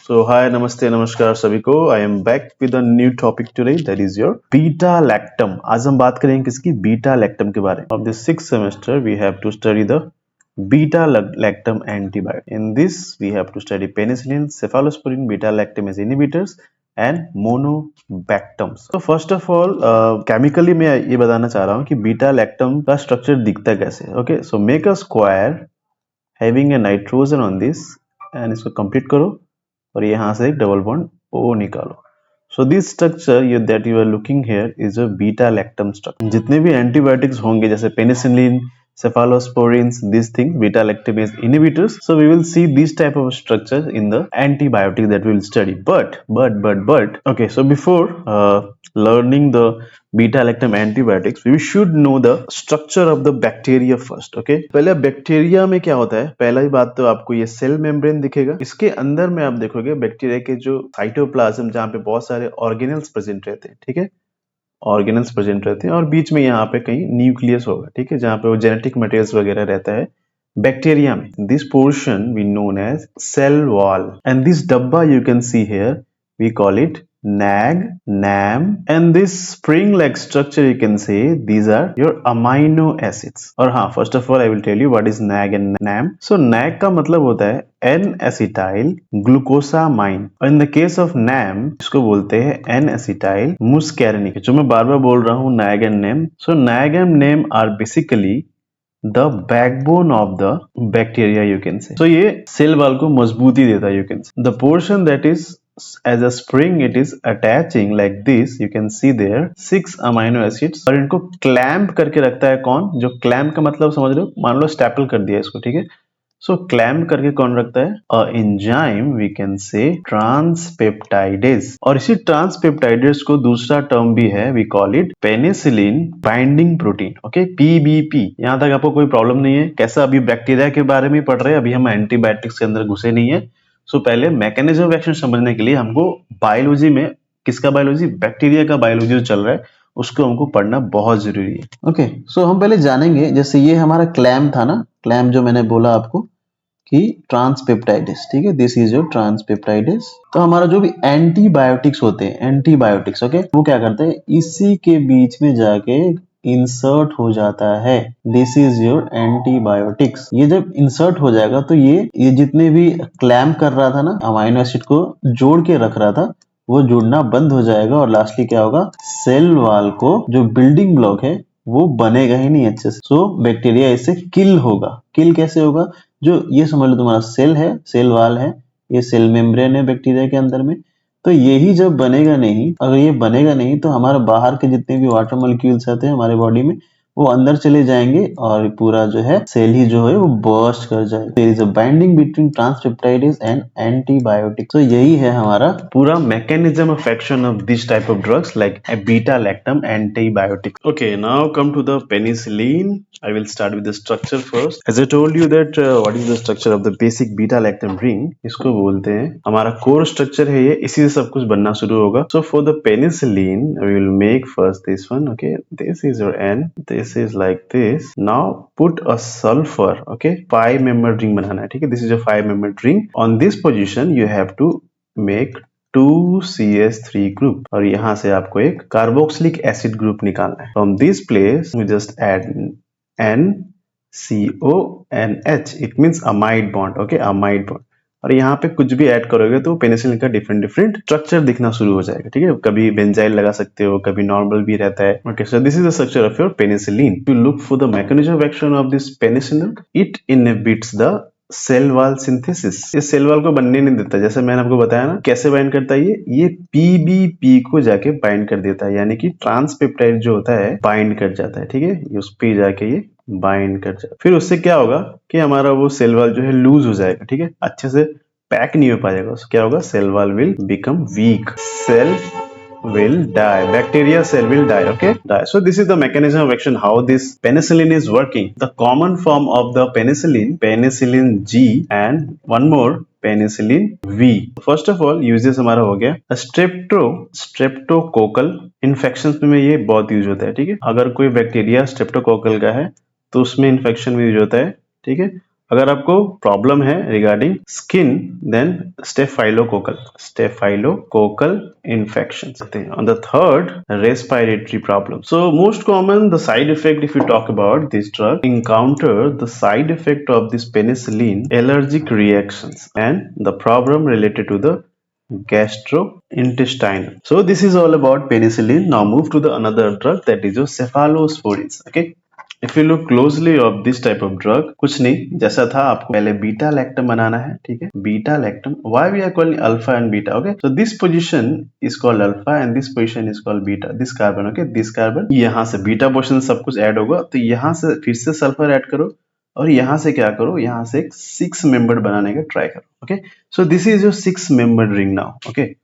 So hi, namaste, namaskar सभी को. I am back with a new topic today, that is your beta lactam. आज हम बात करेंगे किसकी beta lactam के बारे में. Of the sixth semester, we have to study the beta lactam antibiotic. In this, we have to study penicillin, cephalosporin, beta lactamase inhibitors and monobactams. So first of all, chemically मैं ये बताना चाह रहा हूँ कि beta lactam का structure दिखता कैसे. Okay, so make a square having a nitrogen on this and इसको complete करो और यहाँ से एक डबल बॉन्ड O निकालो. So this structure that you are looking here is a beta lactam structure. जितने भी एंटीबायोटिक्स होंगे जैसे penicillin, cephalosporins, these things, beta lactamase inhibitors, so we will see this type of structure in the antibiotic that we will study. But okay, so before learning the beta lactam antibiotics, we should know the structure of the bacteria first. Okay, पहले bacteria में क्या होता है. पहला ही बात तो आपको ये सेल मेम्ब्रेन दिखेगा. इसके अंदर में आप देखोगे बैक्टीरिया के जो साइटोप्लाज्म जहाँ पे बहुत सारे ऑर्गेनल्स प्रेजेंट रहते हैं. ठीक है, ऑर्गेनल्स प्रेजेंट रहते हैं और बीच में यहाँ पे कहीं न्यूक्लियस होगा. ठीक है, जहाँ पे वो जेनेटिक मटेरियल्स वगैरह रहता है बैक्टीरिया में. This portion we known as cell wall and this dabba you can see here we call it NAG, NAM, and this spring-like structure you can say these are your amino acids. और हाँ, first of all I will tell you what is NAG and NAM. So NAG का मतलब होता है N-acetyl glucosamine और in the case of NAM इसको बोलते हैं N-acetyl muscarinic. जो मैं बार बार बोल रहा हूँ NAG and NAM. So NAG and NAM are basically the backbone of the bacteria you can say. So ये सेल वाल को मजबूती देता है you can say. The portion that is as a spring it is attaching like this, you can see there 6 amino acids और इनको clamp करके रखता है कौन. जो clamp का मतलब समझ रहे हो, मान लो स्टैपल कर दिया इसको. ठीक है, सो क्लैम्प करके कौन रखता है. Enzyme we can say ट्रांसपेप्टाइडेज. और इसी ट्रांसपेप्टाइडेज को दूसरा टर्म भी है, we call it penicillin binding protein. Okay, PBP. यहाँ तक आपको कोई प्रॉब्लम नहीं है. कैसा, अभी बैक्टीरिया के बारे में पढ़ रहे हैं, अभी हम एंटीबायोटिक्स के अंदर घुसे नहीं है. सो पहले मैकेनिज्म ऑफ एक्शन समझने के लिए हमको बायोलॉजी में, किसका बायोलॉजी, बैक्टीरिया का बायोलॉजी जो चल रहा है उसको हमको पढ़ना बहुत जरूरी है. ओके, सो हम पहले जानेंगे, जैसे ये हमारा क्लैम था ना, क्लैम जो मैंने बोला आपको कि ट्रांसपेप्टाइडेस. ठीक है, दिस इज योर ट्रांसपेप्टाइडेस. तो हमारा जो भी एंटीबायोटिक्स होते हैं, एंटीबायोटिक्स, ओके, वो क्या करते हैं, इसी के बीच में जाके इंसर्ट हो जाता है. This is your antibiotics. ये जब इंसर्ट हो जाएगा तो ये जितने भी क्लैम्प कर रहा था ना, अमाइनो एसिड को जोड़ के रख रहा था, वो जुड़ना बंद हो जाएगा और लास्टली क्या होगा, सेल वॉल को जो बिल्डिंग ब्लॉक है वो बनेगा ही नहीं अच्छे से. सो बैक्टीरिया इससे किल होगा. किल कैसे होगा, जो ये समझ लो तुम्हारा सेल है, सेल वॉल है, ये सेल मेम्ब्रेन है बैक्टीरिया के अंदर में. तो यही जब बनेगा नहीं, अगर ये बनेगा नहीं तो हमारे बाहर के जितने भी वाटर मॉलिक्यूल्स आते हैं हमारे बॉडी में वो अंदर चले जाएंगे और पूरा जो है सेल ही जो है वो बर्स्ट कर जाएगा. There is a binding between transpeptidase and antibiotic. तो यही है हमारा पूरा mechanism of action of this type of drugs like beta lactam antibiotic. Okay, now come to the penicillin. I will start with the structure first. As I told you that what is the structure of the basic beta lactam ring, इसको बोलते हैं हमारा core structure है ये, इसी से सब कुछ बनना शुरू होगा. So for the penicillin, we will make first this one. Okay, this is your N. This is like this. Now put a sulfur. Okay, 5-membered ring बनाना है. ठीक है, this is a 5-membered ring. On this position, you have to make 2CH3 group और यहाँ से आपको एक carboxylic acid group निकालना है. From this place, we just add NCONH. It means amide bond. Okay, amide bond. और यहाँ पे कुछ भी ऐड करोगे तो पेनिसिलिन का डिफरेंट स्ट्रक्चर दिखना शुरू हो जाएगा. ठीक है, कभी बेंजाइल लगा सकते हो, कभी नॉर्मल भी रहता है. Okay, so this is the structure of your penicillin. To look for the mechanism of action of this penicillin, it inhibits the cell wall synthesis. ये सेल वॉल को बनने नहीं देता. जैसे मैंने आपको बताया ना, कैसे बाइंड करता है ये पीबीपी को जाके बाइंड कर देता है, यानी कि ट्रांसपेप्टाइड जो होता है बाइंड कर जाता है. ठीक है, उस पे जाके ये बाइंड कर जाता है. फिर उससे क्या होगा कि हमारा वो सेल वॉल जो है लूज हो जाएगा. ठीक है, अच्छे से पैक नहीं हो पाएगा. उससे क्या होगा, cell wall will become weak, cell will die, bacteria cell will die. Okay, die. So this is the mechanism of action, how this penicillin is working. The common form of the penicillin G and one more penicillin V. First of all uses हमारा हो गया streptococcal infections में ये बहुत use होता है. ठीक है, अगर कोई बैक्टीरिया स्ट्रेप्टोकोकल का है तो उसमें इन्फेक्शन में यूज होता है. ठीक है, अगर आपको प्रॉब्लम है regarding skin then staphylococcal infection. On the third, respiratory problem. So most common the side effect if you talk about this drug, encounter the side effect of this penicillin, allergic reactions and the problem related to the gastrointestinal. So this is all about penicillin. Now move to the another drug, that is your cephalosporins. Okay, if you look closely of this type of drug, कुछ नहीं जैसा था, आपको पहले beta lactam बनाना है. ठीक है, beta lactam, why we are calling alpha and beta. Okay, so this position is called alpha and this position is called beta. This carbon, okay, this carbon, यहाँ से बीटा पोर्शन सब कुछ add होगा, तो यहाँ से फिर से सल्फर ऐड करो और यहाँ से क्या करो, यहाँ से एक 6 मेंबर्ड बनाने का ट्राई करो. Okay, so this is your 6 membered ring now. Okay,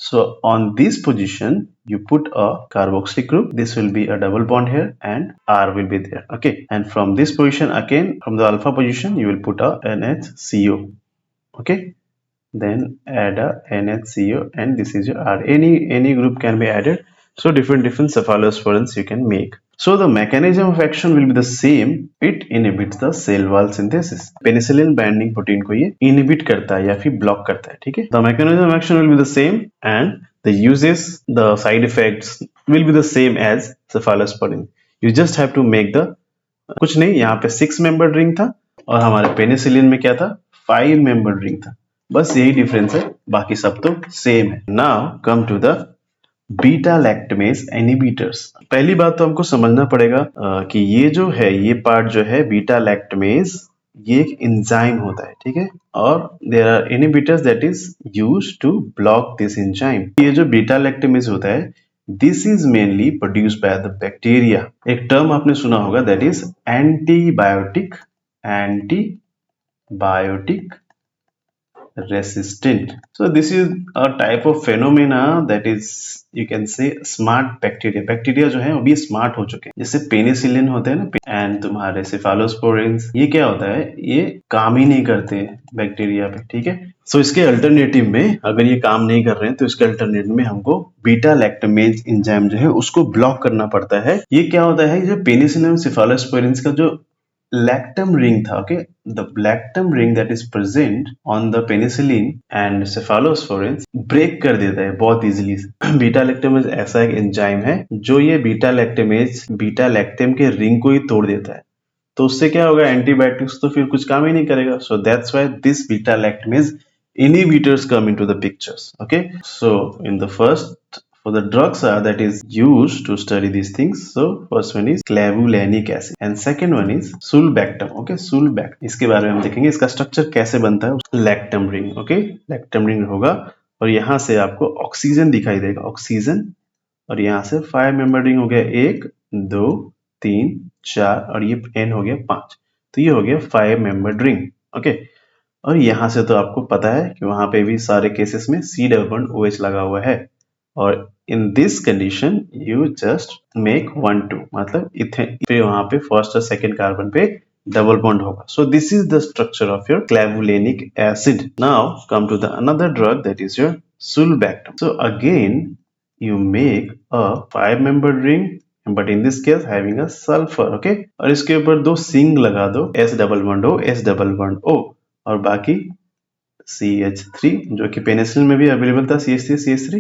so on this position you put a carboxylic group, this will be a double bond here and R will be there. Okay, and from this position again, from the alpha position you will put a NHCO. Okay, then add a NHCO and this is your R. Any group can be added, so different cephalosporins you can make. So the mechanism of action will be the same. It inhibits the cell wall synthesis. Penicillin binding protein को ये inhibit करता है या फिर block करता है. ठीक है, the mechanism of action will be the same and the uses, the side effects will be the same as cephalosporin. You just have to make the, कुछ नहीं, यहाँ पे 6 membered ring था और हमारे पेनिसिलिन में क्या था, 5 membered ring था. बस यही डिफरेंस है, बाकी सब तो सेम है. Now come to the beta lactamase inhibitors. पहली बात तो हमको समझना पड़ेगा कि ये जो है, ये पार्ट जो है बीटा लैक्टमेज, ये एक एंजाइम होता है. ठीक है, और there are inhibitors that is used to block this enzyme. ये जो बीटा लैक्टमेज होता है, this is mainly produced by the bacteria. एक टर्म आपने सुना होगा, that is antibiotic resistant. So this is a type of phenomena that is, you can say, smart bacteria. Bacteria जो है वो भी स्मार्ट हो चुके हैं. जैसे पेनिसिलिन होते हैं ना, एंड तुम्हारे सेफालोस्पोरिन्स, ये क्या होता है, ये काम ही नहीं करते बैक्टीरिया पे. ठीक है, सो इसके अल्टरनेटिव में, अगर ये काम नहीं कर रहे हैं तो इसके अल्टरनेटिव में हमको बीटा लैक्टमेज एंजाइम जो है उसको ब्लॉक करना पड़ता है. ये क्या होता है, जो पेनिसिलिन सेफालोस्पोरिन्स का जो lactam ring था, okay, the lactam ring that is present on the penicillin and cephalosporins break कर देता है बहुत इजीली. बीटा लैक्टमेज ऐसा एक एंजाइम है जो ये बीटा लैक्टम के रिंग को ही तोड़ देता है. तो उससे क्या होगा, एंटीबायोटिक्स तो फिर कुछ काम ही नहीं करेगा. So that's why this beta lactamase inhibitors come into the pictures. Okay, so in the first, for the drugs that is used to study these things, so first one is clavulanic acid and second one is sulbactam. Okay, sulbactam, इसके बारे में हम देखेंगे, इसका structure कैसे बनता है. Lactam ring, okay, lactam ring होगा और यहाँ से आपको ऑक्सीजन दिखाई देगा, ऑक्सीजन, और यहाँ से 5 मेंबर रिंग हो गया, 1 2 3 4 और ये एन हो गया 5, तो ये हो गया 5 मेंबर रिंग. ओके, और यहाँ से तो आपको पता है कि वहां पे भी सारे केसेस में C डबल बॉन्ड OH लगा हुआ है, और in this condition you just make 1 2, मतलब इथेन पे वहां पे फर्स्ट और सेकंड कार्बन पे डबल बॉन्ड होगा. So this is the structure of your clavulanic acid. Now come to the another drug, that is your sulbactam. So again you make a 5 membered ring, but in this case having a sulfur. Okay, और इसके ऊपर 2 सिंग लगा दो, S double bond O, S double bond O, और बाकी CH3 जो कि penicillin में भी अवेलेबल था, CH3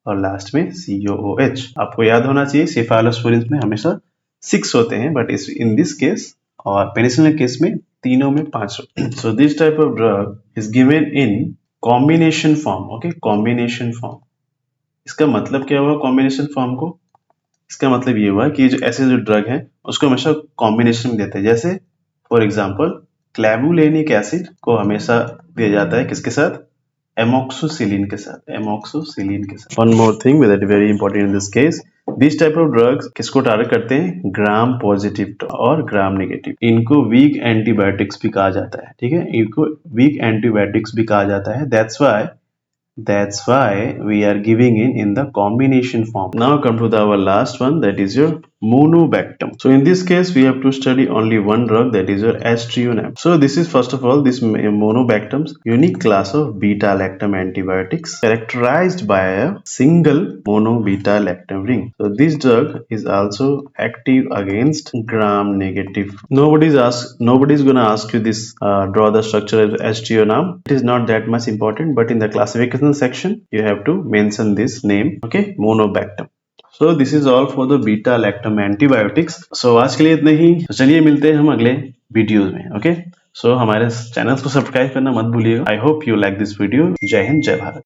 और लास्ट में COOH. आपको याद होना चाहिए सेफालोस्पोरिन्स में हमेशा 6 होते हैं, बट इन दिस केस और पेनिसिलिन केस में तीनों में 5 होते हैं. So this type of drug is given in combination form. Okay, combination form, इसका मतलब क्या हुआ कॉम्बिनेशन फॉर्म को, इसका मतलब ये हुआ कि जो ऐसे जो ड्रग है उसको हमेशा कॉम्बिनेशन में देते हैं. जैसे फॉर एग्जांपल क्लेवुलेनिक एसिड को हमेशा दिया जाता है किसके साथ, एमोक्सोसिलिन के साथ. One more thing that is very important in this case, this type of drugs किसको टारगेट करते हैं, ग्राम पॉजिटिव और ग्राम नेगेटिव. इनको वीक एंटीबायोटिक्स भी कहा जाता है. ठीक है, इनको वीक एंटीबायोटिक्स भी कहा जाता है. That's why we are giving in the combination form. Now come to our last one, that is your monobactam. So in this case we have to study only one drug, that is your aztreonam. So this is first of all this monobactam's unique class of beta lactam antibiotics characterized by a single mono beta lactam ring. So this drug is also active against gram negative. Nobody's gonna ask you this, draw the structure of aztreonam. It is not that much important, but in the classification section you have to mention this name. Okay, monobactam. So this is all for the beta lactam antibiotics. So आज के लिए इतना ही. तो चलिए मिलते हैं हम अगले वीडियोज में. ओके, सो हमारे चैनल को सब्सक्राइब करना मत भूलिएगा. I hope you like this video. जय हिंद, जय भारत.